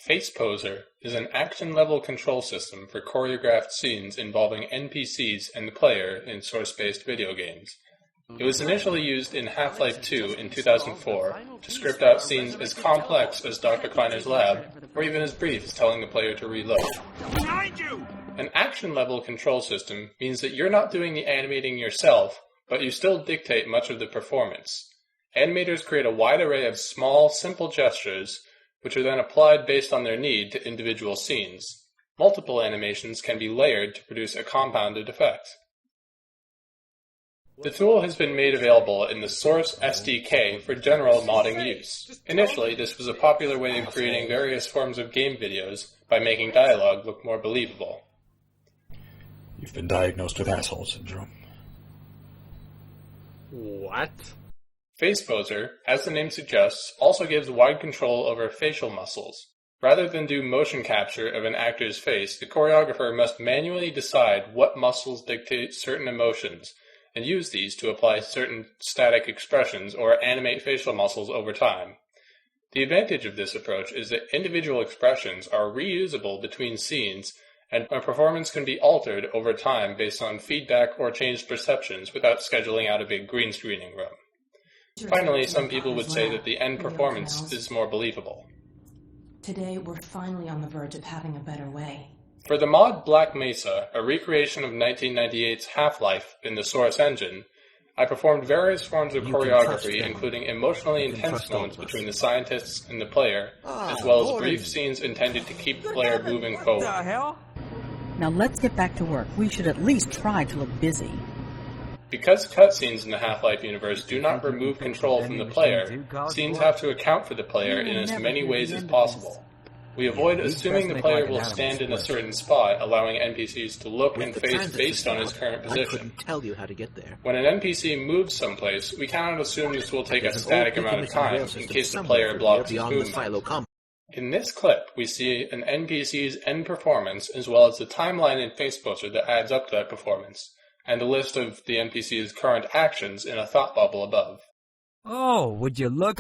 FacePoser is an action-level control system for choreographed scenes involving NPCs and the player in source-based video games. It was initially used in Half-Life 2 in 2004 to script out scenes as complex as Dr. Kleiner's lab, or even as brief as telling the player to reload. Behind you! An action-level control system means that you're not doing the animating yourself, but you still dictate much of the performance. Animators create a wide array of small, simple gestures, which are then applied based on their need to individual scenes. Multiple animations can be layered to produce a compounded effect. The tool has been made available in the Source SDK for general modding use. Initially, this was a popular way of creating various forms of game videos by making dialogue look more believable. You've been diagnosed with asshole syndrome. What? FacePoser, as the name suggests, also gives wide control over facial muscles. Rather than do motion capture of an actor's face, the choreographer must manually decide what muscles dictate certain emotions, and use these to apply certain static expressions or animate facial muscles over time. The advantage of this approach is that individual expressions are reusable between scenes, and a performance can be altered over time based on feedback or changed perceptions without scheduling out a big green screening room. Finally, some people would say that the end performance is more believable. Today, we're finally on the verge of having a better way. For the mod Black Mesa, a recreation of 1998's Half-Life in the Source engine, I performed various forms of choreography, including emotionally intense moments between the scientists and the player, as well as brief scenes intended to keep the player moving forward. What the hell? Now let's get back to work. We should at least try to look busy. Because cutscenes in the Half-Life universe do not remove control from the player, scenes have to account for the player in as many ways as possible. We avoid assuming the player will stand in a certain spot, allowing NPCs to look and face based on his current position. Tell you how to get there. When an NPC moves someplace, we cannot assume this will take a static amount of time in case the player blocks his movement. In this clip, we see an NPC's end performance as well as the timeline in FacePoser that adds up to that performance, and a list of the NPC's current actions in a thought bubble above. Oh, would you look at